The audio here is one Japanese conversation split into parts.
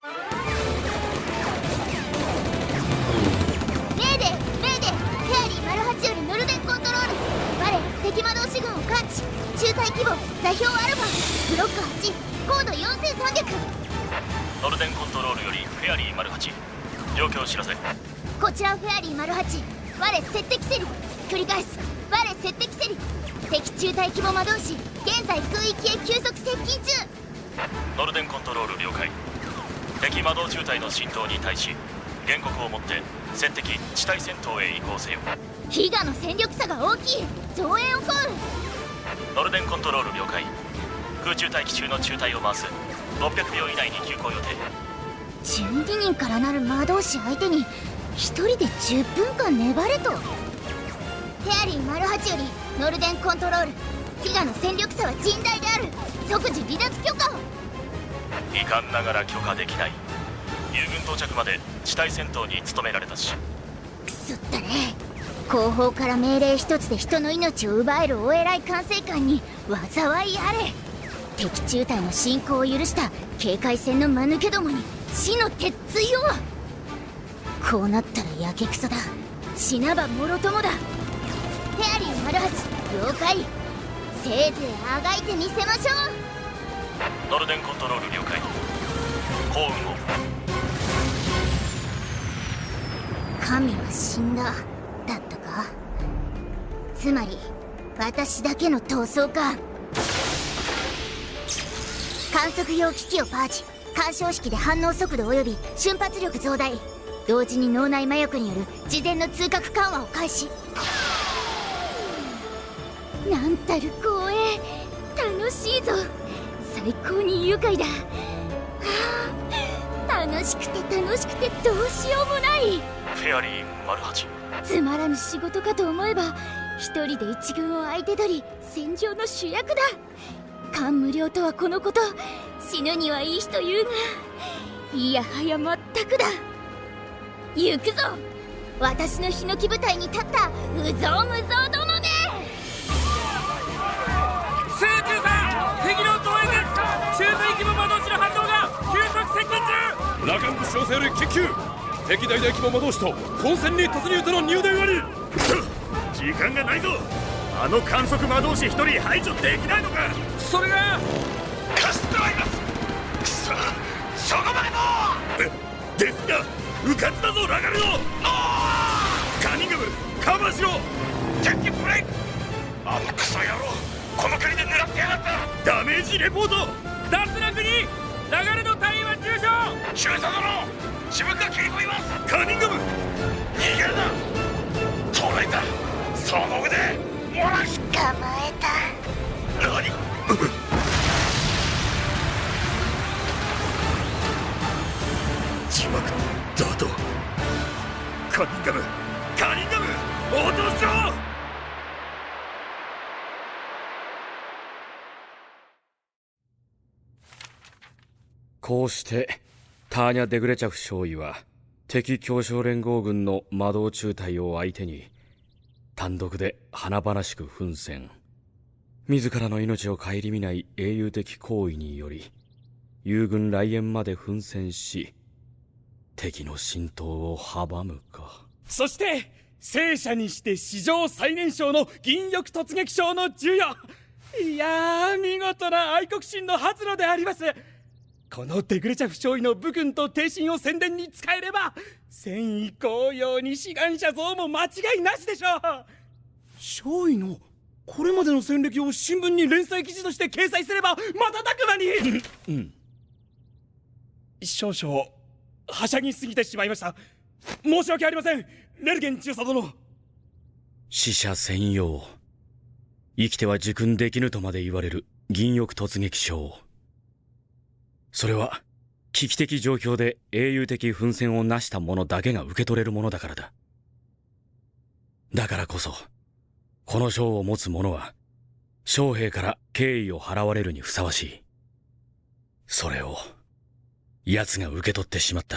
メーデーメーデー、フェアリー08よりノルデンコントロール。我敵魔導士軍を感知。中隊規模座標アルファ、ブロック8、高度4300。ノルデンコントロールよりフェアリー08、状況を知らせ。こちらフェアリー08、我接敵せり。繰り返す、我接敵せり。敵中隊規模魔導士現在空域へ急速接近中。ノルデンコントロール了解。敵魔導中隊の浸透に対し原告をもって戦敵地対戦闘へ移行せよ。ヒガの戦力差が大きい。増援をコール。ノルデンコントロール了解。空中待機中の中隊を回す。600秒以内に急行予定。12人からなる魔導士相手に1人で10分間粘れと。フェアリー08よりノルデンコントロール。ヒガの戦力差は甚大である。即時離脱許可を。遺憾ながら許可できない。友軍到着まで地対戦闘に努められたし。くそったね。後方から命令一つで人の命を奪えるお偉い管制官に災いあれ。敵中隊の侵攻を許した警戒線の間抜けどもに死の鉄槌を。こうなったらやけくそだ。死なばもろともだ。フェアリー08了解。せいぜいあがいてみせましょう。ノルデンコントロール了解。幸運を。神は死んだだったか。つまり私だけの闘争か。観測用機器をパージ。干渉式で反応速度及び瞬発力増大。同時に脳内麻薬による事前の通覚緩和を開始。なんたる光栄。楽しいぞ。最高に愉快だ。楽しくて楽しくてどうしようもない。フェアリー08。つまらぬ仕事かと思えば一人で一軍を相手取り戦場の主役だ。感無量とはこのこと。死ぬにはいい人言うがいやはやまったくだ。行くぞ。私のヒノキ部隊に立った無造無造どもめ。数中さん、敵の増援です。中隊規模魔導士の反応が急速接近中。羅漢武将生より緊急。敵大々規模魔導士と本戦に突入との入電あり。時間がないぞ。あの観測魔導士一人排除できないのか。それがかすってはいます。くそ、そこまでも。ですが迂闊だぞラガルド。カニンガムカバーしろ。敵ブレイク。あのクソ野郎、この距離で狙ってやがった。ダメージレポート。脱落に。ラガルド隊員は重傷。中佐殿、自分が切り込みます。カニンガム逃げるな。捕らえた。その腕もらし捕まえた。何自爆だと。カニンガムカニンガム応答しろ。こうしてターニャ・デグレチャフ少尉は敵協商連合軍の魔導中隊を相手に単独で華々しく奮戦。自らの命を顧みない英雄的行為により友軍来援まで奮戦し敵の浸透を阻むか。そして聖者にして史上最年少の銀翼突撃賞の授与。いやー、見事な愛国心の発露であります。このデグレチャフ少尉の武軍と挺身を宣伝に使えれば戦意高揚に志願者増も間違いなしでしょう。少尉のこれまでの戦歴を新聞に連載記事として掲載すれば瞬く間に少々はしゃぎすぎてしまいました。申し訳ありません、レルゲン中佐殿。死者専用、生きては受訓できぬとまで言われる銀翼突撃賞。それは危機的状況で英雄的奮戦を成した者だけが受け取れるものだからだ。だからこそこの賞を持つ者は将兵から敬意を払われるにふさわしい。それを奴が受け取ってしまった。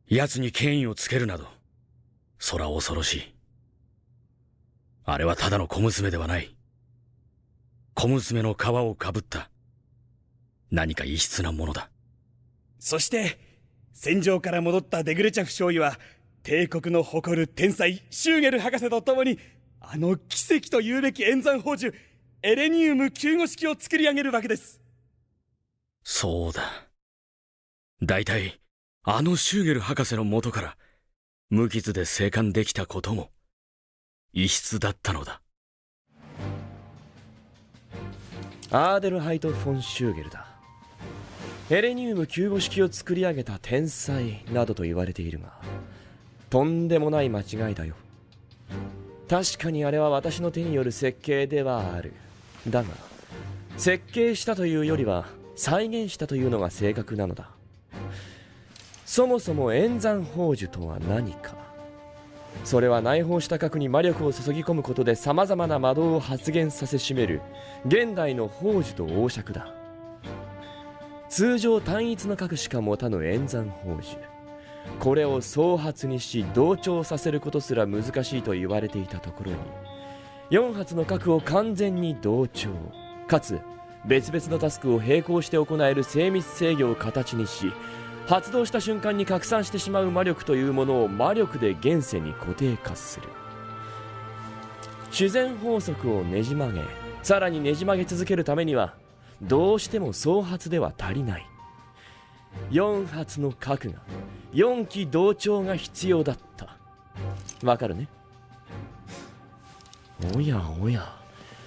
奴に権威をつけるなどそら恐ろしい。あれはただの小娘ではない。小娘の皮をかぶった何か異質なものだ。そして戦場から戻ったデグレチャフ少尉は帝国の誇る天才シューゲル博士と共にあの奇跡と言うべき演算宝珠エレニウム救護式を作り上げるわけです。そうだ。大体あのシューゲル博士の元から無傷で生還できたことも異質だったのだ。アーデルハイト・フォン・シューゲルだ。エレニウム救護式を作り上げた天才などと言われているが、とんでもない間違いだよ。確かにあれは私の手による設計ではある。だが設計したというよりは再現したというのが正確なのだ。そもそも演算宝珠とは何か。それは内包した核に魔力を注ぎ込むことで様々な魔導を発現させしめる現代の宝珠と王爵だ。通常単一の核しか持たぬ演算宝珠、これを総発にし同調させることすら難しいと言われていたところに、4発の核を完全に同調かつ別々のタスクを並行して行える精密制御を形にし、発動した瞬間に拡散してしまう魔力というものを魔力で現世に固定化する。自然法則をねじ曲げ、さらにねじ曲げ続けるためにはどうしても総発では足りない。4発の核が4機同調が必要だった。わかるね。おやおや、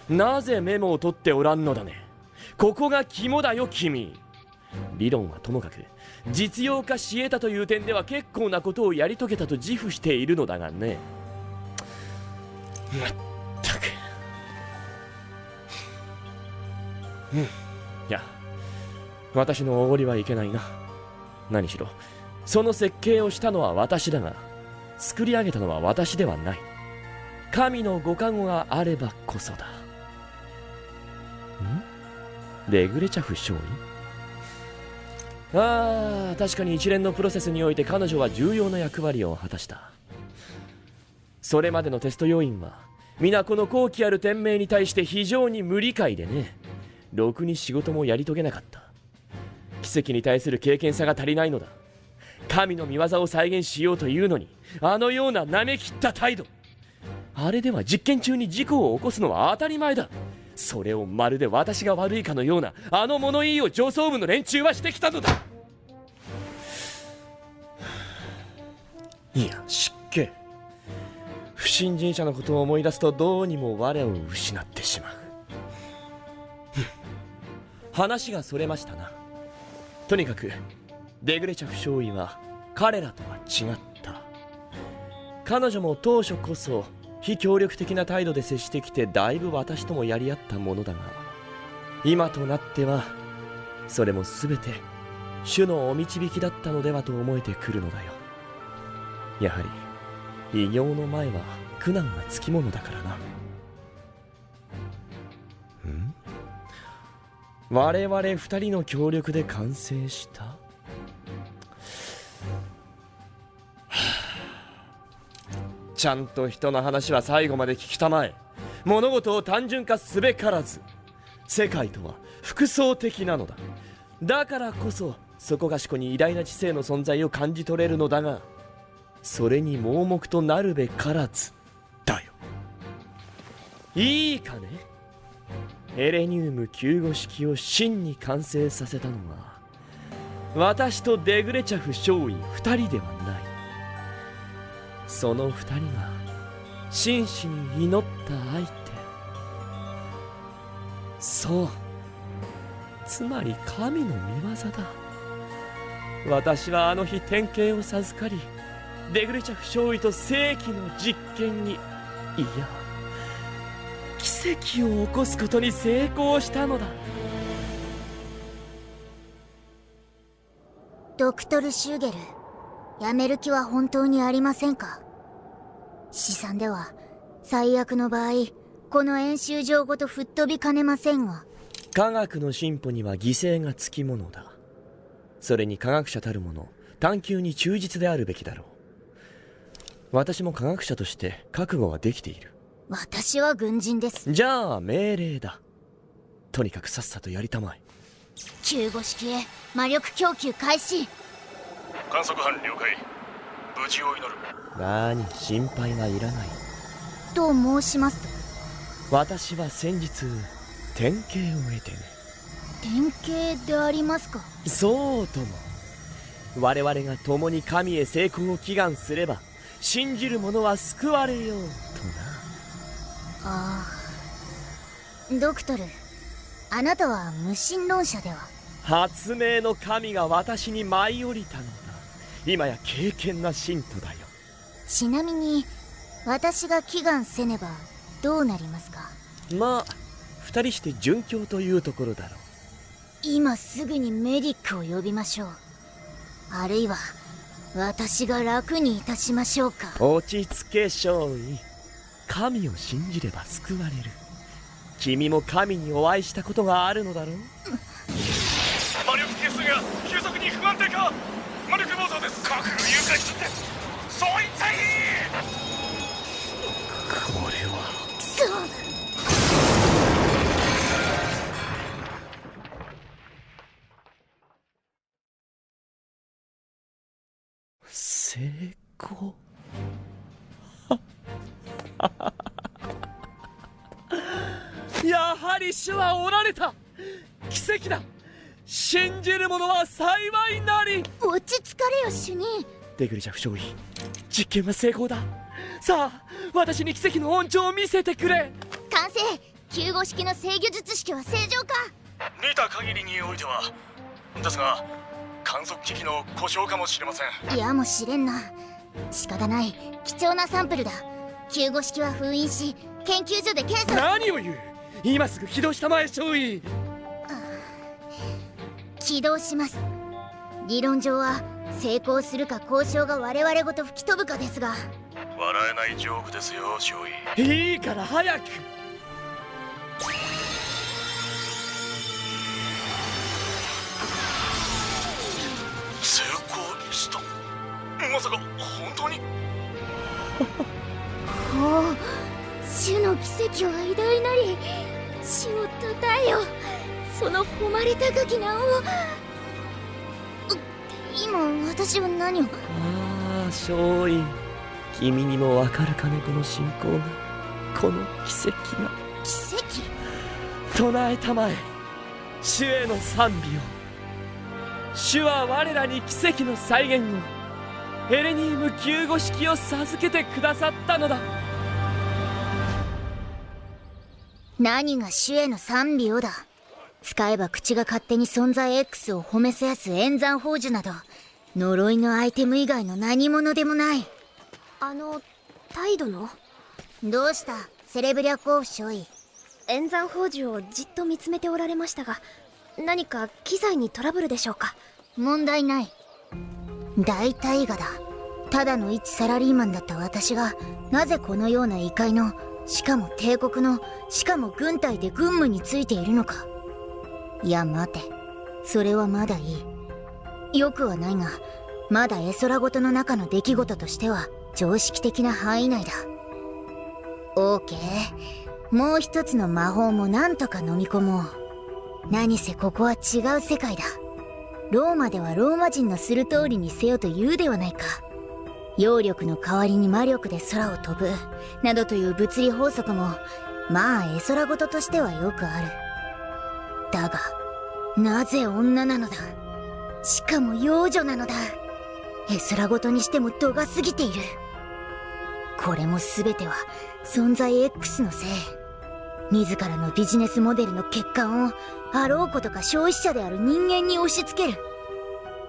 なぜメモを取っておらんのだね。ここが肝だよ君。理論はともかく実用化し得たという点では結構なことをやり遂げたと自負しているのだがね。まったく。いや、私のおごりはいけないな。何しろその設計をしたのは私だが、作り上げたのは私ではない。神のご加護があればこそだ。レグレチャフ少尉。確かに一連のプロセスにおいて彼女は重要な役割を果たした。それまでのテスト要員は皆この高貴ある天命に対して非常に無理解でね、ろくに仕事もやり遂げなかった。奇跡に対する経験さが足りないのだ。神の御業を再現しようというのに、あのような舐めきった態度。あれでは実験中に事故を起こすのは当たり前だ。それをまるで私が悪いかのようなあの物言いを上層部の連中はしてきたのだ。いや、失敬。不信心者のことを思い出すとどうにも我を失ってしまう。話がそれましたな。とにかくデグレチャフ少尉は彼らとは違った。彼女も当初こそ非協力的な態度で接してきてだいぶ私ともやり合ったものだが、今となってはそれも全て主のお導きだったのではと思えてくるのだよ。やはり偉業の前は苦難がつきものだからな。我々二人の協力で完成した。ちゃんと人の話は最後まで聞きたまえ。物事を単純化すべからず。世界とは複層的なのだ。だからこそそこがしこに偉大な知性の存在を感じ取れるのだが、それに盲目となるべからずだよ。いいかね。エレニウム救護式を真に完成させたのは私とデグレチャフ少尉二人ではない。その二人が真摯に祈った相手。そう、つまり神の御業だ。私はあの日典型を授かり、デグレチャフ少尉と世紀の実験に、いや奇跡を起こすことに成功したのだ。ドクトル・シューゲル、やめる気は本当にありませんか？試算では最悪の場合この演習場ごと吹っ飛びかねませんが。科学の進歩には犠牲がつきものだ。それに科学者たるもの探求に忠実であるべきだろう。私も科学者として覚悟はできている。私は軍人です。じゃあ命令だ。とにかくさっさとやりたまえ。救護式へ魔力供給開始。観測班了解。無事を祈る。何、心配はいらない。と申しますと？私は先日典型を得てね。典型でありますか？そうとも。我々が共に神へ成功を祈願すれば信じる者は救われようとな。ああ、ドクトル、あなたは無神論者では？発明の神が私に舞い降りたのだ。今や敬虔な信徒だよ。ちなみに私が祈願せねばどうなりますか？まあ二人して殉教というところだろう。今すぐにメディックを呼びましょう。あるいは私が楽にいたしましょうか。落ち着け少尉。神を信じれば救われる。君も神にお会いしたことがあるのだろう。魔力係数が急速に不安定化。魔力暴走です。核を誘拐すってそう言ったい。これはくそ。成功。やはり主はおられた。奇跡だ。信じる者は幸いなり。落ち着かれよ主任。デグリジャフ少尉、実験は成功だ。さあ私に奇跡の恩寵を見せてくれ。完成。救護式の制御術式は正常か？見た限りにおいてはですが、観測機器の故障かもしれません。やもしれんな。仕方ない。貴重なサンプルだ。救護式は封印し研究所で検査。何を言う。今すぐ起動したまえ少尉。起動します。理論上は成功するか交渉が我々ごと吹き飛ぶかですが。笑えないジョークですよ少尉。いいから早く。成功した。まさか本当に。ほう、主の奇跡は偉大なり。主をたたえよ、その誉れ高き名を。今私は何を。ああ少尉、君にもわかるかね、この信仰が、この奇跡が。奇跡？唱えたまえ主への賛美を。主は我らに奇跡の再現を、エレニウム救護式を授けてくださったのだ。何が主への賛美をだ。使えば口が勝手に存在 X を褒めせやす演算宝珠など呪いのアイテム以外の何者でもない。態度のどうしたセレブリャコーフ少尉。演算宝珠をじっと見つめておられましたが、何か機材にトラブルでしょうか？問題ない。大体がだ。ただの一サラリーマンだった私がなぜこのような異界の、しかも帝国の、しかも軍隊で軍務についているのか。いや待て、それはまだいい。よくはないがまだ絵空事の中の出来事としては常識的な範囲内だ。オーケー、もう一つの魔法もなんとか飲み込もう。何せここは違う世界だ。ローマではローマ人のする通りにせよと言うではないか。揚力の代わりに魔力で空を飛ぶなどという物理法則もまあ絵空事としてはよくある。だがなぜ女なのだ。しかも幼女なのだ。絵空事にしても度が過ぎている。これも全ては存在 X のせい。自らのビジネスモデルの欠陥をあろうことか消費者である人間に押し付ける。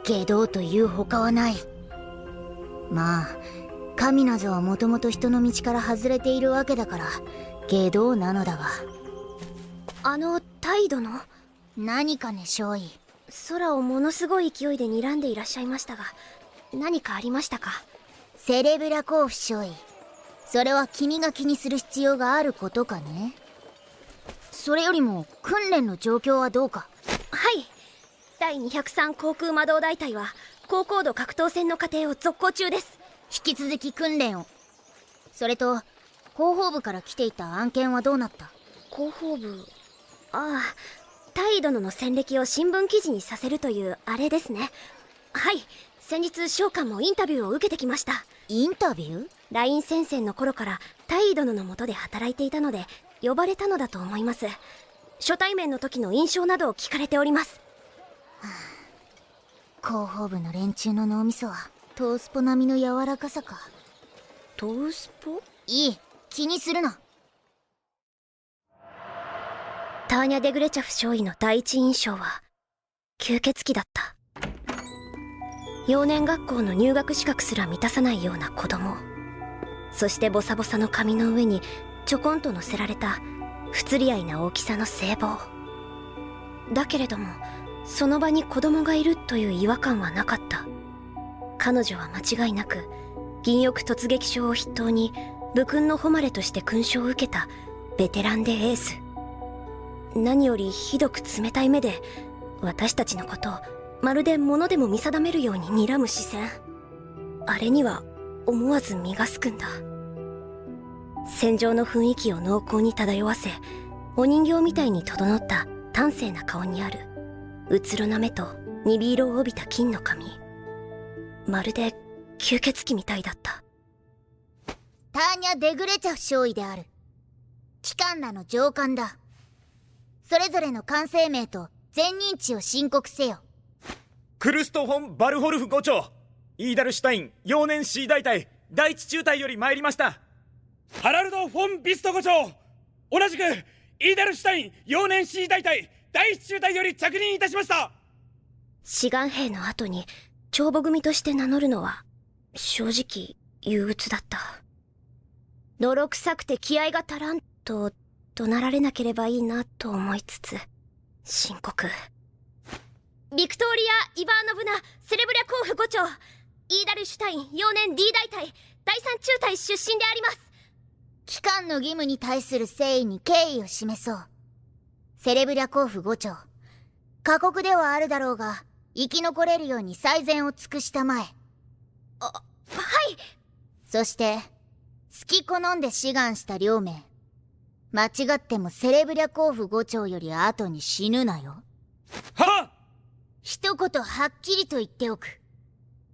外道という他はない。まあ神などはもともと人の道から外れているわけだから外道なのだが。態度の何かね少尉。空をものすごい勢いで睨んでいらっしゃいましたが、何かありましたか？セレブラコーフ少尉、それは君が気にする必要があることかね。それよりも訓練の状況はどうか。はい、第203航空魔導大隊は高高度格闘戦の過程を続行中です。引き続き訓練を。それと広報部から来ていた案件はどうなった？広報部、ああ、大尉殿の戦歴を新聞記事にさせるというあれですね。はい、先日召喚もインタビューを受けてきました。インタビュー？ライン戦線の頃から大尉殿の下で働いていたので呼ばれたのだと思います。初対面の時の印象などを聞かれております。広報部の連中の脳みそはトースポ並みの柔らかさか。トースポ？いい、気にするな。ターニャ・デグレチャフ少尉の第一印象は吸血鬼だった。幼年学校の入学資格すら満たさないような子供、そしてボサボサの髪の上にちょこんと乗せられた不釣り合いな大きさの聖望だけれども、その場に子供がいるという違和感はなかった。彼女は間違いなく銀翼突撃将を筆頭に武勲の誉れとして勲章を受けたベテランでエース。何よりひどく冷たい目で私たちのことをまるで物でも見定めるように睨む視線、あれには思わず身がすくんだ。戦場の雰囲気を濃厚に漂わせ、お人形みたいに整った端正な顔にあるうつろな目と鈍色を帯びた金の髪、まるで吸血鬼みたいだった。ターニャ・デグレチャフ少尉である。機関らの上官だ。それぞれの管制名と前任地を申告せよ。クルスト・フォン・バルホルフ伍長、イーダルシュタイン幼年 C 大隊第一中隊より参りました。ハラルド・フォン・ビスト伍長、同じくイーダルシュタイン幼年 C 大隊第一中隊より着任いたしました。志願兵の後に帳簿組として名乗るのは正直憂鬱だった。泥臭くて気合が足らんと怒鳴られなければいいなと思いつつ深刻。ビクトーリア・イバーノブナ・セレブリャコーフ伍長、イーダルシュタイン幼年 D 大隊第三中隊出身であります。機関の義務に対する誠意に敬意を示そう。セレブリャコーフ伍長、過酷ではあるだろうが生き残れるように最善を尽くしたまえ。はい。そして好き好んで志願した両名、間違ってもセレブリャコーフ伍長より後に死ぬなよ。はっ。一言はっきりと言っておく。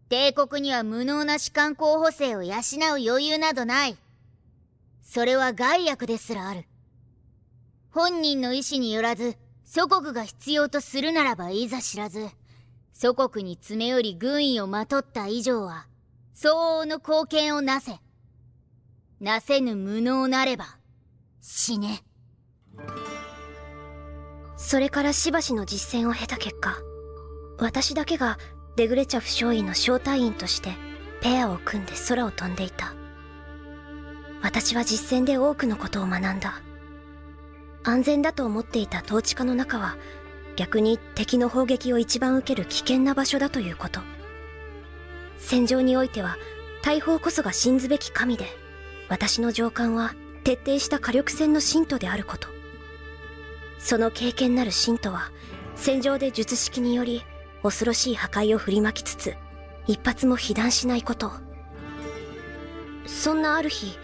帝国には無能な士官候補生を養う余裕などない。それは害悪ですらある。本人の意思によらず祖国が必要とするならばいざ知らず、祖国に詰め寄り軍医をまとった以上は相応の貢献をなせ。なせぬ無能なれば死ね。それからしばしの実践を経た結果、私だけがデグレチャフ少尉の小隊員としてペアを組んで空を飛んでいた。私は実戦で多くのことを学んだ。安全だと思っていた統治下の中は逆に敵の砲撃を一番受ける危険な場所だということ。戦場においては大砲こそが信ずべき神で、私の上官は徹底した火力戦の信徒であること。その経験なる信徒は戦場で術式により恐ろしい破壊を振りまきつつ一発も被弾しないこと。そんなある日、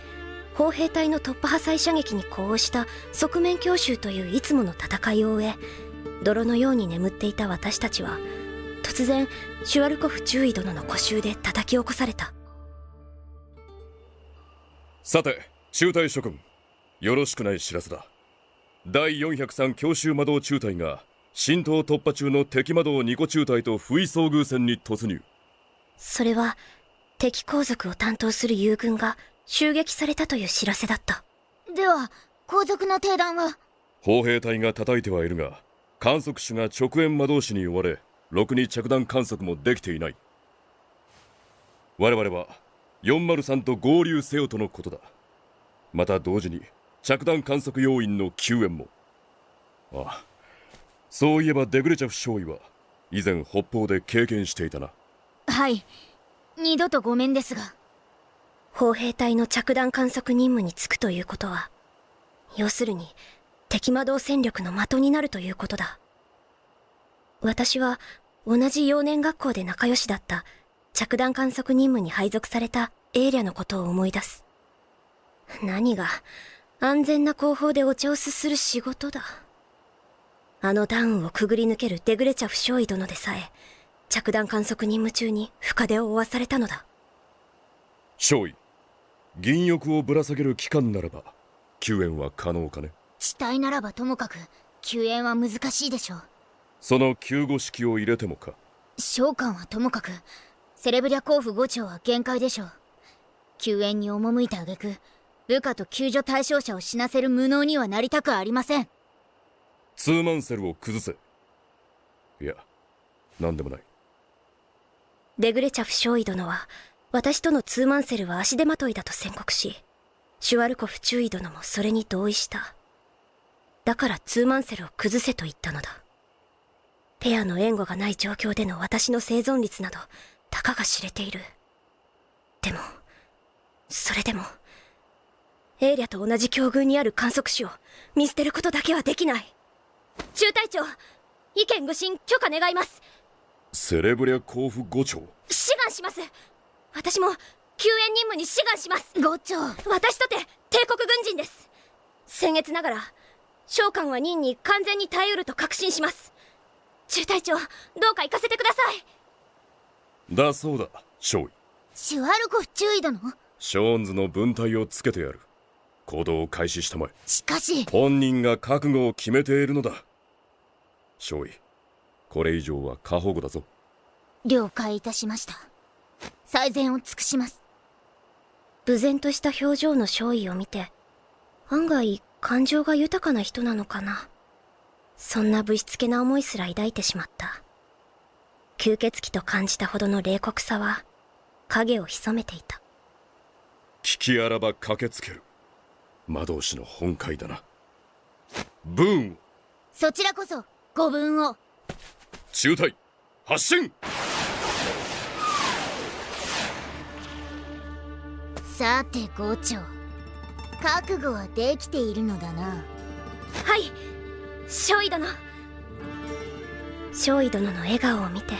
砲兵隊の突破破砕射撃に呼応した側面強襲といういつもの戦いを終え、泥のように眠っていた私たちは突然シュワルコフ中尉殿の呼襲で叩き起こされた。さて中隊諸君、よろしくない知らせだ。第403強襲魔導中隊が浸透突破中の敵魔導2個中隊と不意遭遇戦に突入。それは敵皇族を担当する友軍が襲撃されたという知らせだった。では皇族の兵団は？砲兵隊が叩いてはいるが、観測手が直縁魔導士に追われ、ろくに着弾観測もできていない。我々は403と合流せよとのことだ。また同時に着弾観測要員の救援も。ああ、そういえばデグレチャフ少尉は以前北方で経験していたな。はい、二度とごめんですが。砲兵隊の着弾観測任務に就くということは、要するに敵魔導戦力の的になるということだ。私は同じ幼年学校で仲良しだった着弾観測任務に配属されたエーリャのことを思い出す。何が安全な後方でお茶をすする仕事だ。あのダウンをくぐり抜けるデグレチャフ少尉殿でさえ着弾観測任務中に深手を負わされたのだ。少尉、銀翼をぶら下げる期間ならば救援は可能かね。地帯ならばともかく救援は難しいでしょう。その救護式を入れてもか。召喚はともかくセレブリャコーフ5長は限界でしょう。救援に赴いた挙句部下と救助対象者を死なせる無能にはなりたくありません。ツーマンセルを崩せ。いや、何でもない。デグレチャフ少尉殿は私とのツーマンセルは足手まといだと宣告し、シュワルコフ中尉殿もそれに同意した。だからツーマンセルを崩せと言ったのだ。ペアの援護がない状況での私の生存率などたかが知れている。でもそれでもエーリャと同じ境遇にある観測士を見捨てることだけはできない。中隊長、意見愚信許可願います。セレブリャコーフ5長。志願します。私も救援任務に志願します。5長、私とて帝国軍人です。僭越ながら召喚は任に完全に耐えうると確信します。中隊長、どうか行かせてください。だそうだ、少尉。シュワルコフ中尉殿。ショーンズの分隊をつけてやる。行動を開始したまえ。しかし本人が覚悟を決めているのだ。少尉、これ以上は過保護だぞ。了解いたしました。最善を尽くします。無然とした表情の少尉を見て、案外感情が豊かな人なのかな。そんなぶしつけな思いすら抱いてしまった。吸血鬼と感じたほどの冷酷さは影を潜めていた。聞きあらば駆けつける。魔導士の本懐だな。ブーン。そちらこそご分を。中隊発進。さて5長、覚悟はできているのだな。はい、少尉殿。少尉殿の笑顔を見て、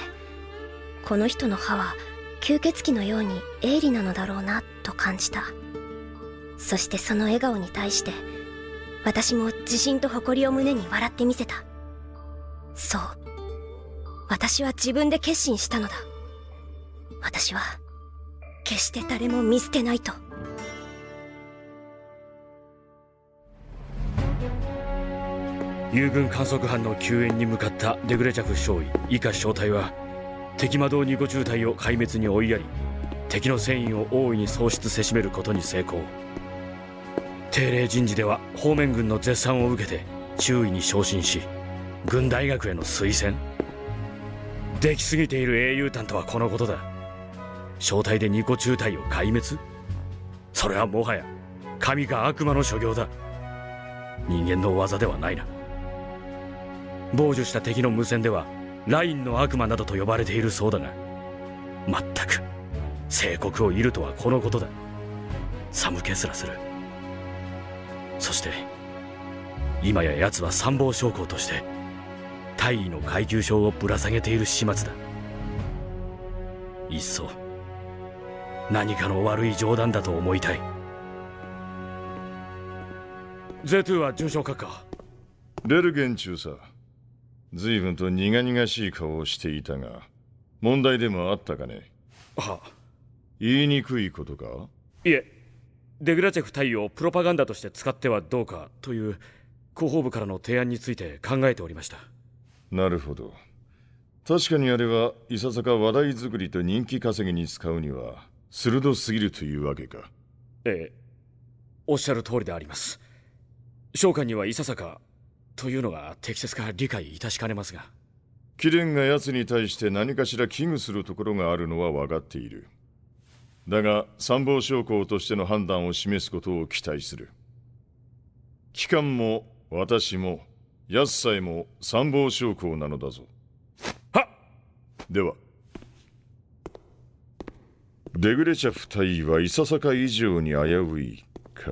この人の歯は吸血鬼のように鋭利なのだろうなと感じた。そしてその笑顔に対して私も自信と誇りを胸に笑ってみせた。そう、私は自分で決心したのだ。私は決して誰も見捨てないと。友軍観測班の救援に向かったデグレチャフ少尉以下小隊は敵魔導2個中隊を壊滅に追いやり、敵の戦意を大いに喪失せしめることに成功。定例人事では方面軍の絶賛を受けて中尉に昇進し、軍大学への推薦。出来すぎている英雄譚とはこのことだ。小隊で2個中隊を壊滅。それはもはや神か悪魔の所業だ。人間の技ではないな。傍受した敵の無線ではラインの悪魔などと呼ばれているそうだが、まったく聖国を射るとはこのことだ。寒気すらする。そして今や奴は参謀将校として大尉の階級章をぶら下げている始末だ。いっそ何かの悪い冗談だと思いたい。Z2 は順調かか。レルゲン中佐、随分と苦々しい顔をしていたが、問題でもあったかね。はあ、言いにくいことか。いえ、デグラチェフ大尉をプロパガンダとして使ってはどうかという広報部からの提案について考えておりました。なるほど。確かにあれはいささか話題作りと人気稼ぎに使うには鋭すぎるというわけか。ええ、おっしゃる通りであります。召喚にはいささかというのが適切か理解いたしかねますが。貴殿が奴に対して何かしら危惧するところがあるのは分かっている。だが参謀将校としての判断を示すことを期待する。機関も私も奴さえも参謀将校なのだぞ。はっ。ではデグレチャフ大尉はいささか以上に危ういか。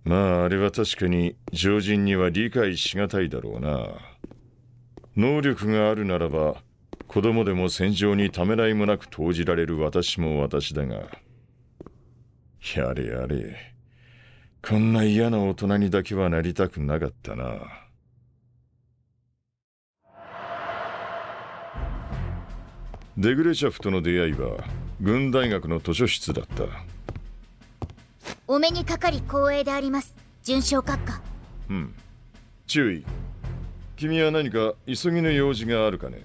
まああれは確かに常人には理解しがたいだろうな。能力があるならば子供でも戦場にためらいもなく投じられる私も私だが、やれやれ、こんな嫌な大人にだけはなりたくなかったな。デグレチャフとの出会いは軍大学の図書室だった。お目にかかり光栄であります、准将閣下。注意。君は何か急ぎの用事があるかね？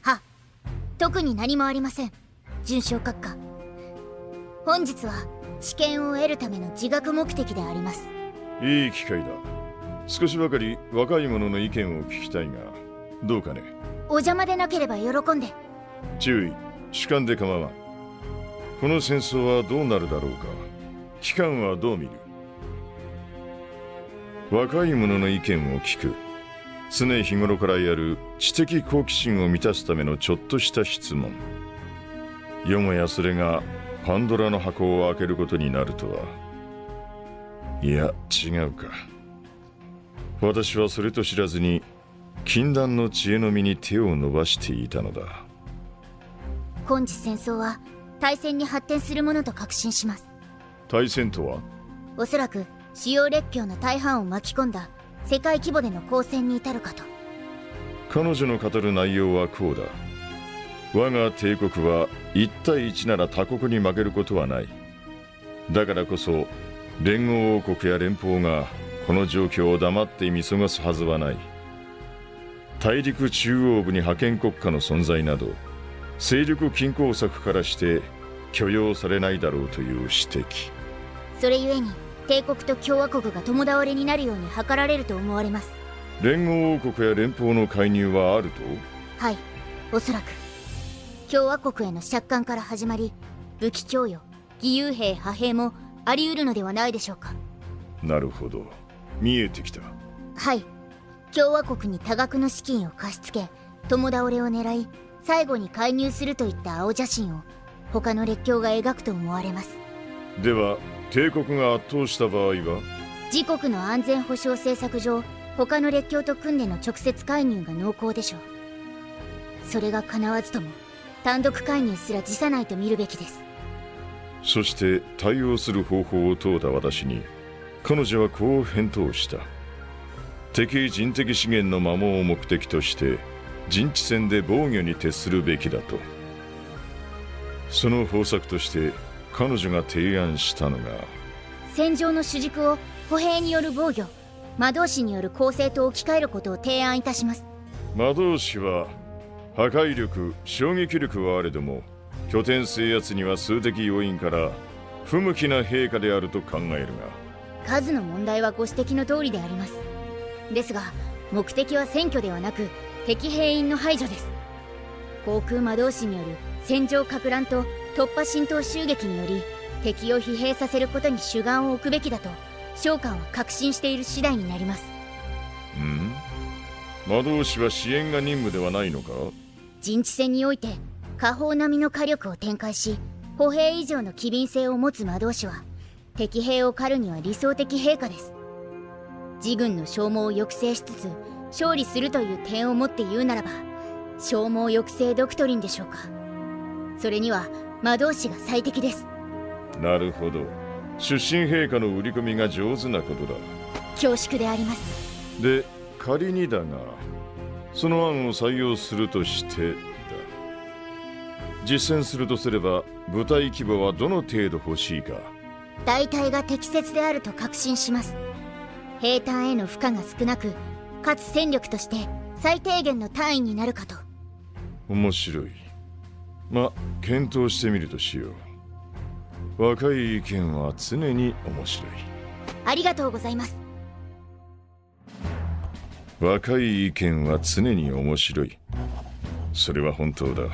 は、特に何もありません、准将閣下。本日は知見を得るための自学目的であります。いい機会だ。少しばかり若い者の意見を聞きたいが、どうかね？お邪魔でなければ喜んで。注意、主観で構わん。この戦争はどうなるだろうか。機関はどう見る？若い者の意見を聞く。常日頃からやる知的好奇心を満たすためのちょっとした質問。よもやそれがパンドラの箱を開けることになるとは。いや、違うか。私はそれと知らずに禁断の知恵の実に手を伸ばしていたのだ。今次戦争は大戦に発展するものと確信します。大戦とは？おそらく主要列強の大半を巻き込んだ世界規模での交戦に至るかと。彼女の語る内容はこうだ。我が帝国は1対1なら他国に負けることはない。だからこそ連合王国や連邦がこの状況を黙って見過ごすはずはない。大陸中央部に覇権国家の存在など勢力均衡策からして許容されないだろうという指摘。それゆえに帝国と共和国が共倒れになるように図られると思われます。連合王国や連邦の介入はあると？はい、おそらく共和国への借款から始まり、武器供与、義勇兵派兵もあり得るのではないでしょうか。なるほど、見えてきた。はい、共和国に多額の資金を貸し付け共倒れを狙い、最後に介入するといった青写真を他の列強が描くと思われます。では帝国が圧倒した場合は？自国の安全保障政策上、他の列強と組んでの直接介入が濃厚でしょう。それが叶わずとも単独介入すら辞さないと見るべきです。そして対応する方法を問うた私に彼女はこう返答した。敵人的資源の摩耗を目的として陣地戦で防御に徹するべきだと。その方策として彼女が提案したのが、戦場の主軸を歩兵による防御、魔導士による攻勢と置き換えることを提案いたします。魔導士は破壊力、衝撃力はあれども拠点制圧には数的要因から不向きな兵科であると考えるが、数の問題はご指摘の通りであります。ですが目的は占拠ではなく敵兵員の排除です。航空魔導士による戦場撹乱と突破浸透襲撃により敵を疲弊させることに主眼を置くべきだと将官は確信している次第になります。魔導士は支援が任務ではないのか？陣地戦において火砲並みの火力を展開し歩兵以上の機敏性を持つ魔導士は敵兵を狩るには理想的兵科です。自軍の消耗を抑制しつつ勝利するという点をもって言うならば消耗抑制ドクトリンでしょうか。それには魔導士が最適です。なるほど、出身陛下の売り込みが上手なことだ。恐縮であります。で、仮にだがその案を採用するとしてだ。実践するとすれば部隊規模はどの程度欲しいか？大隊が適切であると確信します。兵隊への負荷が少なく、かつ戦力として最低限の単位になるかと。面白い。検討してみるとしよう。若い意見は常に面白い。ありがとうございます。若い意見は常に面白い。それは本当だ。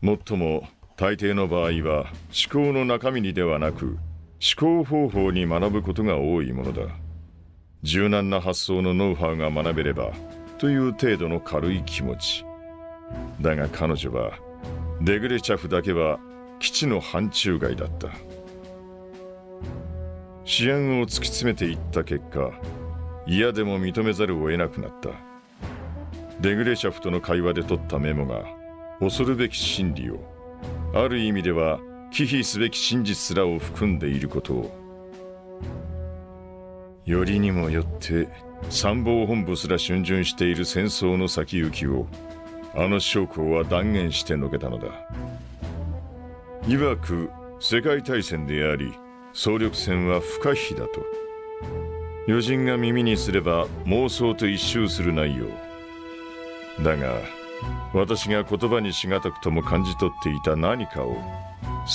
もっとも大抵の場合は思考の中身にではなく思考方法に学ぶことが多いものだ。柔軟な発想のノウハウが学べればという程度の軽い気持ちだが、彼女はデグレチャフだけは基地の範疇外だった。思案を突き詰めていった結果、嫌でも認めざるを得なくなった。デグレチャフとの会話で取ったメモが恐るべき真理を、ある意味では忌避すべき真実すらを含んでいることを。よりにもよって参謀本部すら逡巡している戦争の先行きをあの将校は断言してのけたのだ。曰く世界大戦であり総力戦は不可避だと。余人が耳にすれば妄想と一蹴する内容だが、私が言葉にしがたくとも感じ取っていた何かを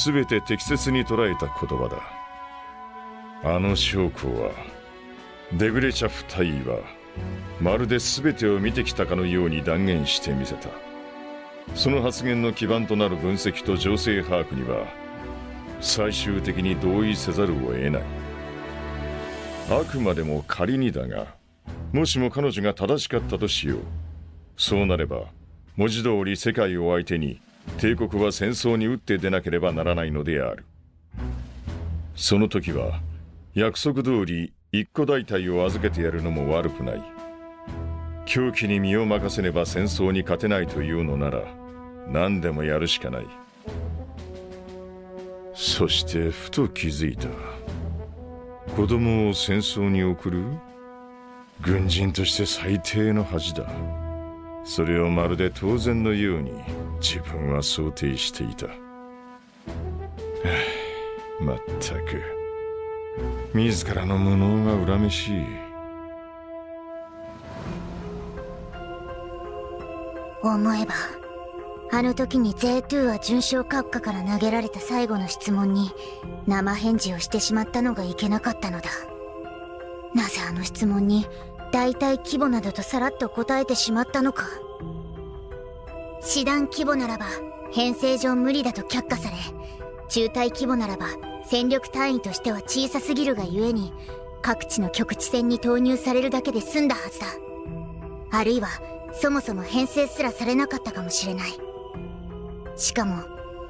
全て適切に捉えた言葉だ。あの将校は、デグレチャフ大尉はまるで全てを見てきたかのように断言してみせた。その発言の基盤となる分析と情勢把握には最終的に同意せざるを得ない。あくまでも仮にだが、もしも彼女が正しかったとしよう。そうなれば文字通り世界を相手に帝国は戦争に打って出なければならないのである。その時は約束通り一個大隊を預けてやるのも悪くない。狂気に身を任せねば戦争に勝てないというのなら何でもやるしかない。そしてふと気づいた。子供を戦争に送る？軍人として最低の恥だ。それをまるで当然のように自分は想定していた。まったく自らの無能が恨めしい。思えばあの時に J2 は准将閣下から投げられた最後の質問に生返事をしてしまったのがいけなかったのだ。なぜあの質問に大体規模などとさらっと答えてしまったのか。師団規模ならば編成上無理だと却下され、中隊規模ならば戦力単位としては小さすぎるがゆえに各地の局地戦に投入されるだけで済んだはずだ。あるいはそもそも編成すらされなかったかもしれない。しかも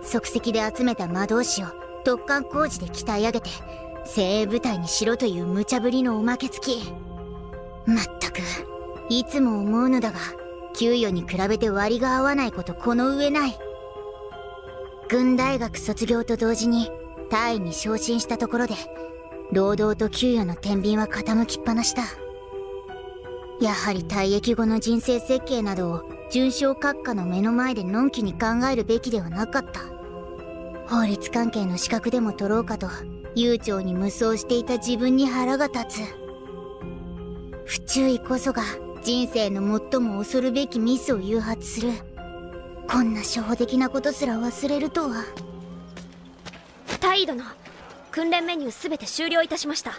即席で集めた魔導士を突貫工事で鍛え上げて精鋭部隊にしろという無茶ぶりのおまけつき。まったくいつも思うのだが、給与に比べて割が合わないことこの上ない。軍大学卒業と同時に大尉に昇進したところで労働と給与の天秤は傾きっぱなしだ。やはり退役後の人生設計などを准将閣下の目の前でのんきに考えるべきではなかった。法律関係の資格でも取ろうかと悠長に無双していた自分に腹が立つ。不注意こそが人生の最も恐るべきミスを誘発する。こんな初歩的なことすら忘れるとは。大尉殿、訓練メニューすべて終了いたしました。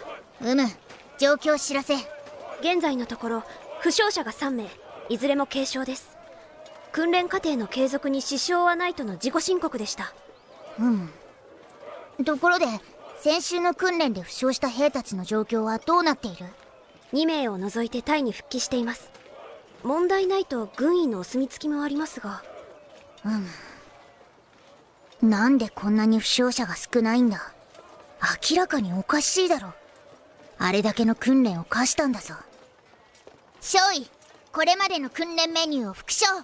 状況を知らせ。現在のところ負傷者が3名、いずれも軽傷です。訓練過程の継続に支障はないとの自己申告でした。ところで先週の訓練で負傷した兵たちの状況はどうなっている？2名を除いて隊に復帰しています。問題ないと軍医のお墨付きもありますが。なんでこんなに負傷者が少ないんだ。明らかにおかしいだろ。あれだけの訓練を課したんだぞ。少尉、これまでの訓練メニューを復唱。はい。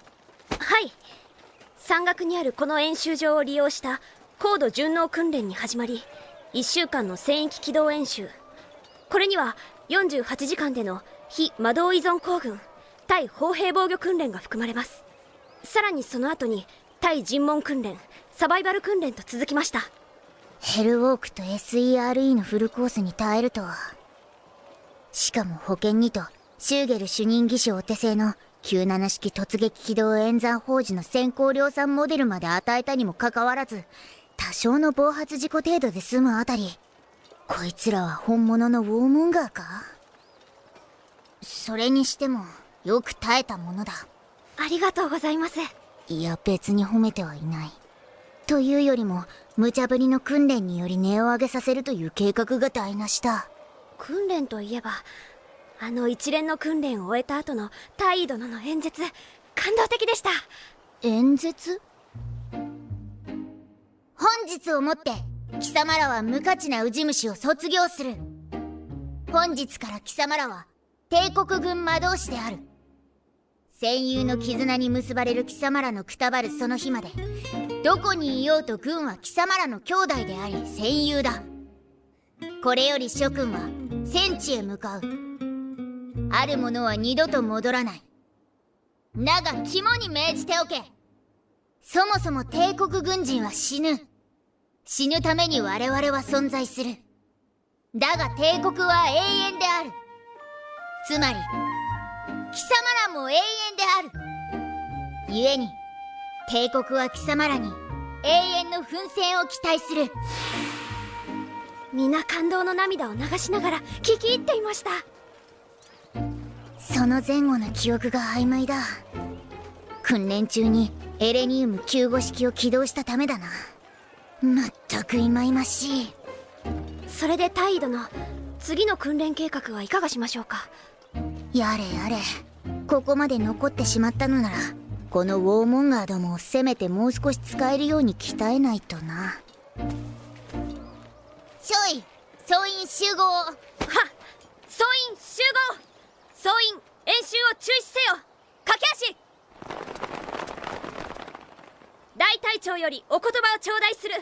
山岳にあるこの演習場を利用した高度順応訓練に始まり、1週間の戦域機動演習。これには48時間での非魔導依存行軍対砲兵防御訓練が含まれます。さらにその後に対尋問訓練、サバイバル訓練と続きました。ヘルウォークと SERE のフルコースに耐えるとは。しかも保険にとシューゲル主任技師お手製の97式突撃機動演算砲時の先行量産モデルまで与えたにもかかわらず、多少の暴発事故程度で済むあたり、こいつらは本物のウォーモンガーか。それにしてもよく耐えたものだ。ありがとうございます。いや別に褒めてはいない。というよりも無茶ぶりの訓練により値を上げさせるという計画が台無しだ。訓練といえば、あの一連の訓練を終えた後の大尉殿の演説、感動的でした。演説？本日をもって貴様らは無価値なウジ虫を卒業する。本日から貴様らは帝国軍魔導士である。戦友の絆に結ばれる貴様らのくたばるその日まで、どこにいようと軍は貴様らの兄弟であり戦友だ。これより諸君は戦地へ向かう。ある者は二度と戻らない。だが肝に銘じておけ。そもそも帝国軍人は死ぬ。死ぬために我々は存在する。だが帝国は永遠である。つまり貴様らも永遠である。故に帝国は貴様らに永遠の奮戦を期待する。皆感動の涙を流しながら聞き入っていました。その前後の記憶が曖昧だ。訓練中にエレニウム救護式を起動したためだな。まったく忌々しい。それで大尉殿、次の訓練計画はいかがしましょうか。やれやれ、ここまで残ってしまったのならこのウォーモンガーどもをせめてもう少し使えるように鍛えないとな。少尉、総員集合。はっ、総員集合。総員演習を中止せよ。駆け足。大隊長よりお言葉を頂戴する。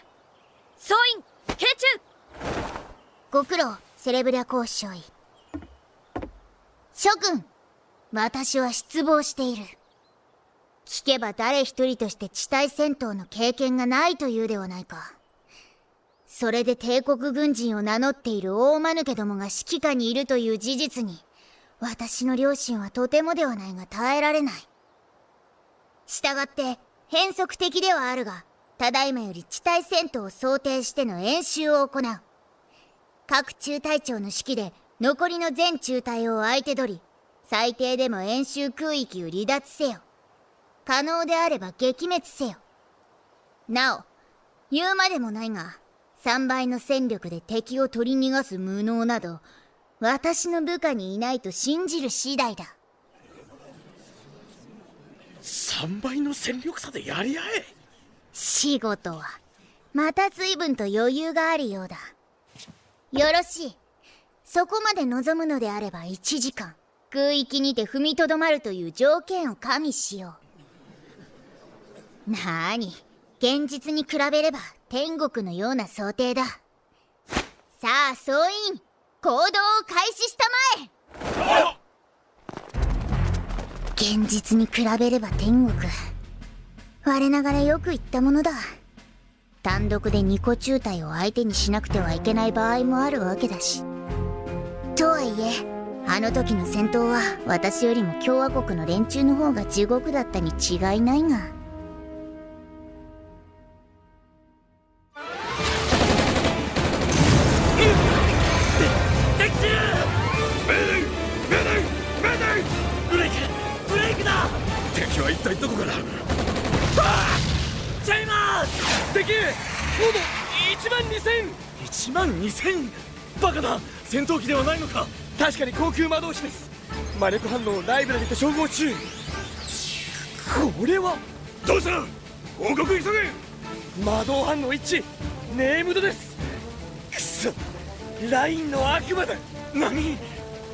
総員敬中。ご苦労、セレブリャコー少尉。諸君、私は失望している。聞けば誰一人として地対戦闘の経験がないというではないか。それで帝国軍人を名乗っている大間抜けどもが指揮下にいるという事実に私の良心はとてもではないが耐えられない。したがって変則的ではあるが、ただいまより地対戦闘を想定しての演習を行う。各中隊長の指揮で残りの全中隊を相手取り、最低でも演習空域を離脱せよ。可能であれば撃滅せよ。なお、言うまでもないが、3倍の戦力で敵を取り逃がす無能など、私の部下にいないと信じる次第だ。3倍の戦力差でやり合え。仕事はまた随分と余裕があるようだ。よろしい。そこまで望むのであれば1時間空域にて踏みとどまるという条件を加味しよう。なーに、現実に比べれば天国のような想定だ。さあ総員、行動を開始したまえ。現実に比べれば天国、我ながらよく言ったものだ。単独で2個中隊を相手にしなくてはいけない場合もあるわけだし。とはいえあの時の戦闘は私よりも共和国の連中の方が地獄だったに違いないが。敵は一体どこから。ちゃいます。敵高度1万2000。バカだ、戦闘機ではないのか。確かに航空魔導士です。魔力反応ライブラリと照合中。これはどうした。報告急げ。魔導反応一致、ネームドです。くそ、ラインの悪魔だ。何、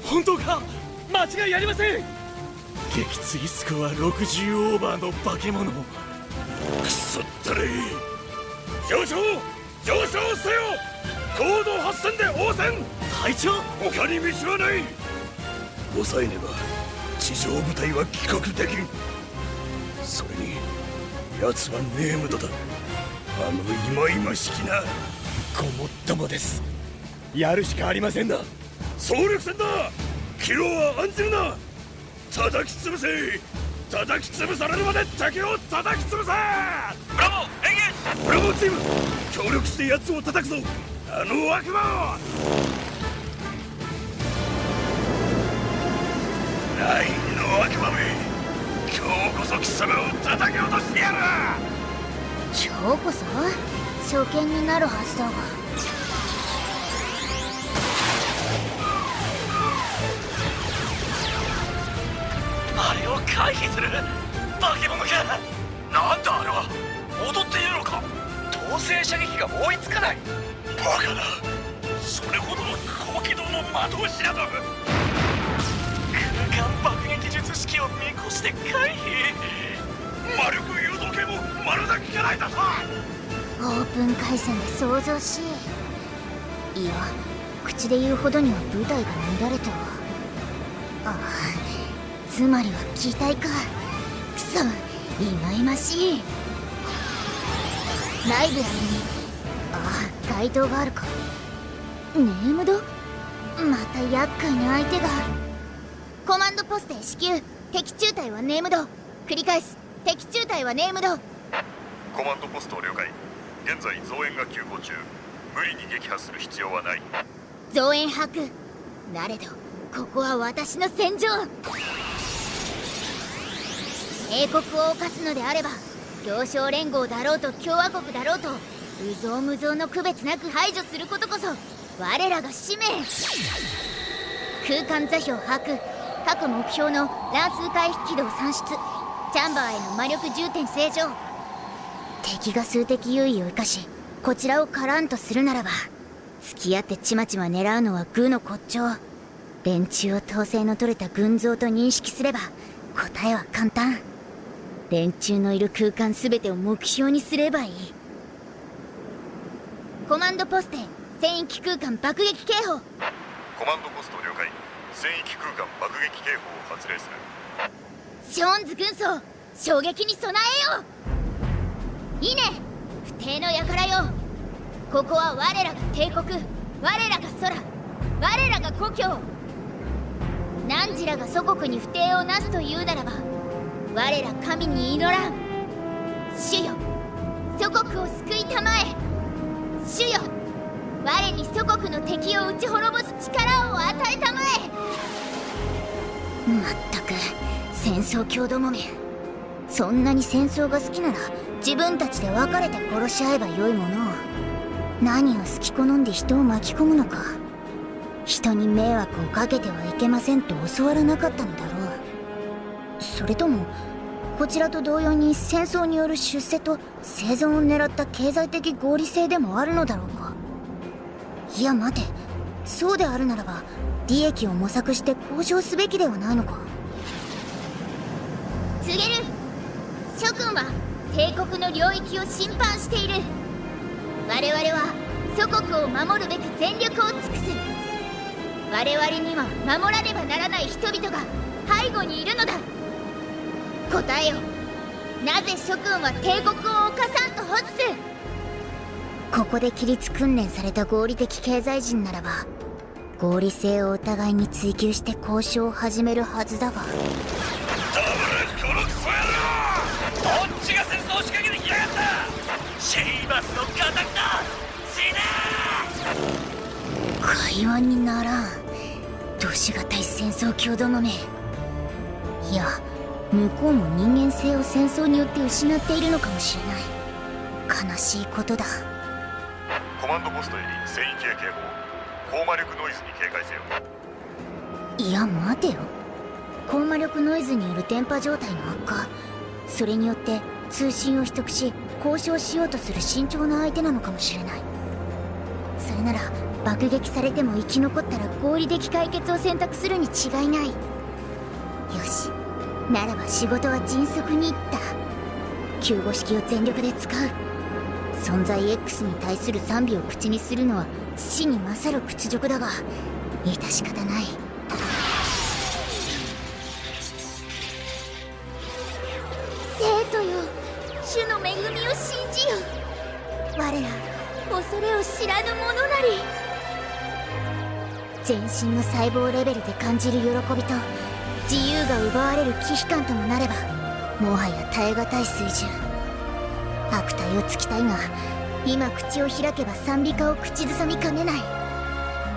本当か。間違いありません。撃墜スコア60オーバーの化け物。くそったれ。上昇せよ。高度8000で応戦。隊長、他に道はない。抑えねば地上部隊は帰国できん。それに奴はネームドだ。あの忌々しきな。ごもっともです。やるしかありませんな。総力戦だ。キロは案じるな。叩き潰せ。叩き潰されるまで敵を叩き潰せ。ブラボー、エンゲージ。ブラボーチーム、協力して奴を叩くぞ、あの悪魔を。ラインの悪魔め、今日こそ貴様を叩き落としてやる。今日こそ初見になるはずだが。あれを回避する化け物か。なんだあれは。踊っているのか。統制射撃が追いつかない。バカだ。それほどの高機動の魔導士など。空間爆撃術式を見越して回避。魔力誘導系もまるで効かないだと。オープン回線で想像しい。いや、口で言うほどには部隊が乱れては。ああ、つまりは機体か。そ忌々しい。ライブラリに街灯があるか。ネームド、また厄介な相手が。コマンドポストへ至急。敵中隊はネームド。繰り返す、敵中隊はネームド。コマンドポスト了解。現在増援が急行中。無理に撃破する必要はない。増援把握。なれどここは私の戦場。英国を犯すのであれば、行商連合だろうと共和国だろうと、有象無象の区別なく排除することこそ我らが使命。空間座標把握。各目標の乱数回避軌道算出。チャンバーへの魔力重点正常。敵が数的優位を生かしこちらを狩らんとするならば、付き合ってちまちま狙うのは愚の骨頂。連中を統制の取れた群像と認識すれば答えは簡単。連中のいる空間全てを目標にすればいい。コマンドポストへ戦域空間爆撃警報。コマンドポスト了解。戦域空間爆撃警報を発令する。ショーンズ軍曹、衝撃に備えよう。いいね、不定の輩よ。ここは我らが帝国、我らが空、我らが故郷。汝らが祖国に不定をなすというならば、我ら神に祈らん。主よ、祖国を救いたまえ。主よ、我に祖国の敵を打ち滅ぼす力を与えたまえ。まったく戦争狂どもめ。そんなに戦争が好きなら自分たちで別れて殺し合えばよいものを。何を好き好んで人を巻き込むのか。人に迷惑をかけてはいけませんと教わらなかったのだろう。それともこちらと同様に戦争による出世と生存を狙った経済的合理性でもあるのだろうか。いや待て、そうであるならば利益を模索して交渉すべきではないのか。告げる。諸君は帝国の領域を侵犯している。我々は祖国を守るべく全力を尽くす。我々には守らねばならない人々が背後にいるのだ。答えよ。なぜ諸君は帝国を犯さんと欲す。ここで規律訓練された合理的経済人ならば、合理性をお互いに追求して交渉を始めるはずだが。ダブルこのクソ野郎、どっちが戦争を仕掛けてきやがった。シェイバスのガタクだ。死ね。会話にならん。どしがたい戦争狂どもめ。いや、向こうも人間性を戦争によって失っているのかもしれない。悲しいことだ。コマンドポストより戦域へ警報。高魔力ノイズに警戒せよ。いや待てよ、高魔力ノイズによる電波状態の悪化、それによって通信を秘匿し交渉しようとする慎重な相手なのかもしれない。それなら爆撃されても生き残ったら合理的解決を選択するに違いない。よし、ならば仕事は迅速にいった。救護式を全力で使う。存在 X に対する賛美を口にするのは死に勝る屈辱だが致し方ない。生徒よ、主の恵みを信じよ。我ら恐れを知らぬ者なり。全身の細胞レベルで感じる喜びと自由が奪われる忌避感ともなれば、もはや耐え難い水準。悪態をつきたいが今口を開けば賛美歌を口ずさみかねない。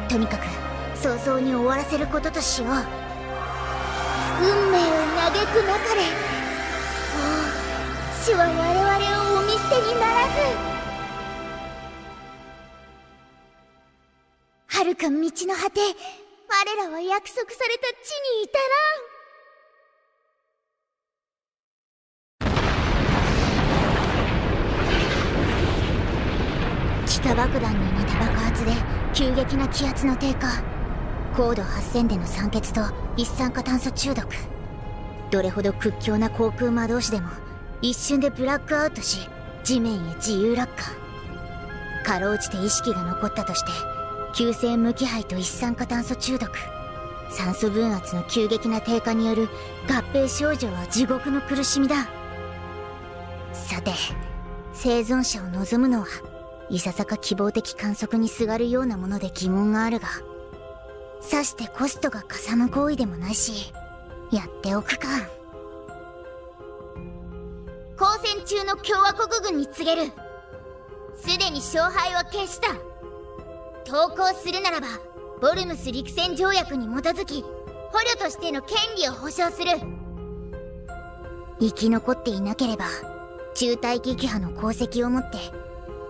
とにかく早々に終わらせることとしよう。運命を嘆くなかれ。主は我々をお見捨てにならず。遥か道の果て、我らは約束された地に至らん。気化爆弾に似た爆発で急激な気圧の低下、高度8000での酸欠と一酸化炭素中毒。どれほど屈強な航空魔導士でも一瞬でブラックアウトし地面へ自由落下。かろうじて意識が残ったとして急性無気配と一酸化炭素中毒。酸素分圧の急激な低下による合併症状は地獄の苦しみだ。さて、生存者を望むのはいささか希望的観測にすがるようなもので疑問があるが、さしてコストがかさむ行為でもないし、やっておくか。交戦中の共和国軍に告げる。すでに勝敗は決した。投降するならばボルムス陸戦条約に基づき捕虜としての権利を保障する。生き残っていなければ中隊撃破の功績をもって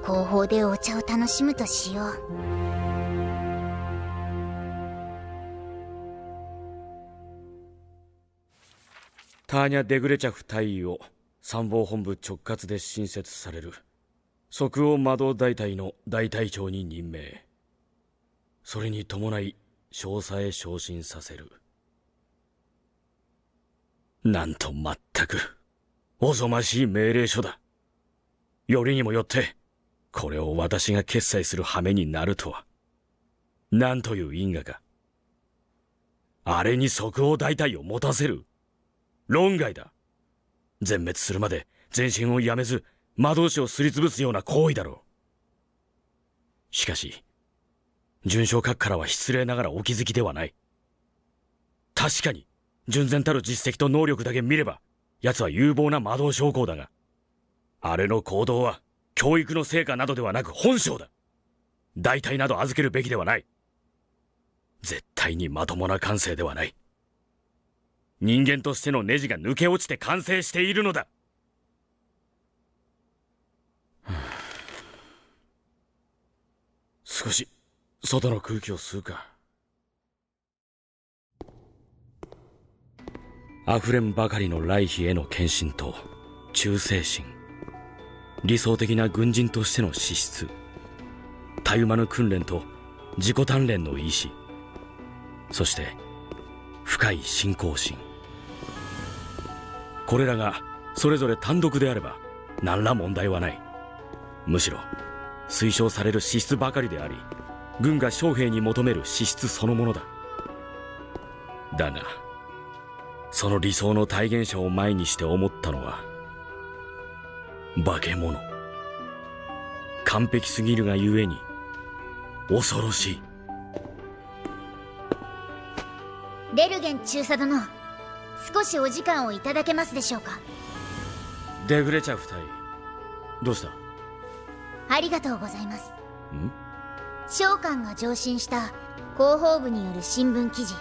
後方でお茶を楽しむとしよう。ターニャ・デグレチャフ大尉を参謀本部直轄で新設される即応魔導大隊の大隊長に任命。それに伴い少佐へ昇進させる。なんとまったくおぞましい命令書だ。よりにもよってこれを私が決裁する羽目になるとは。なんという因果か。あれに即応大隊を持たせる。論外だ。全滅するまで前進をやめず魔導士をすりつぶすような行為だろう。しかし准将閣からは失礼ながらお気づきではない。確かに純然たる実績と能力だけ見れば奴は有望な魔導将校だが、あれの行動は教育の成果などではなく本性だ。大隊など預けるべきではない。絶対にまともな感性ではない。人間としてのネジが抜け落ちて完成しているのだ。少し外の空気を吸うか。溢れんばかりの来妃への献身と忠誠心、理想的な軍人としての資質、たゆまぬ訓練と自己鍛錬の意志、そして深い信仰心。これらがそれぞれ単独であれば何ら問題はない。むしろ推奨される資質ばかりであり、軍が将兵に求める資質そのものだ。だがその理想の体現者を前にして思ったのは、化け物。完璧すぎるがゆえに恐ろしい。レルゲン中佐殿、少しお時間をいただけますでしょうか。デグレチャフ隊、どうした？ありがとうございます。ん？召喚が上申した広報部による新聞記事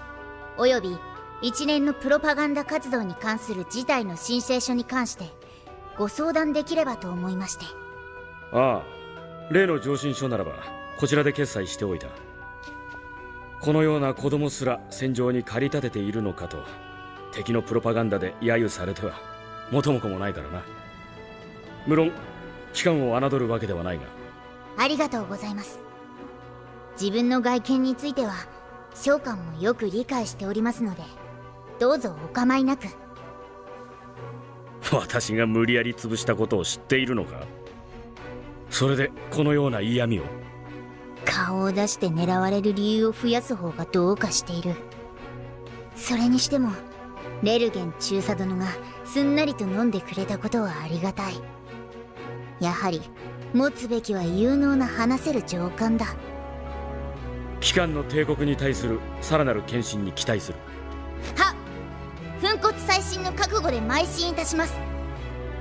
および一連のプロパガンダ活動に関する事態の申請書に関してご相談できればと思いまして。ああ、例の上申書ならばこちらで決裁しておいた。このような子供すら戦場に駆り立てているのかと敵のプロパガンダで揶揄されては元も子もないからな。無論機関を侮るわけではないが。ありがとうございます。自分の外見については召喚もよく理解しておりますので、どうぞお構いなく。私が無理やり潰したことを知っているのか？それでこのような嫌味を。顔を出して狙われる理由を増やす方がどうかしている。それにしてもレルゲン中佐殿がすんなりと飲んでくれたことはありがたい。やはり持つべきは有能な話せる上官だ。機関の帝国に対するさらなる献身に期待する。はっ、粉骨細心の覚悟で邁進いたします。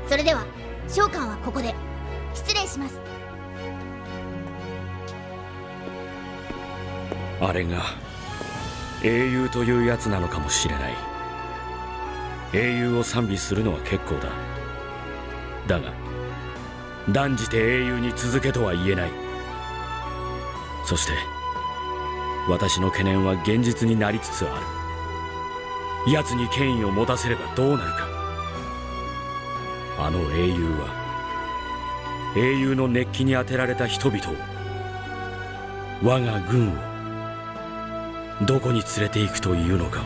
それでは召喚はここで失礼します。あれが英雄というやつなのかもしれない。英雄を賛美するのは結構だ。だが断じて英雄に続けとは言えない。そして私の懸念は現実になりつつある。奴に権威を持たせればどうなるか。あの英雄は英雄の熱気に当てられた人々を、我が軍をどこに連れて行くというのか。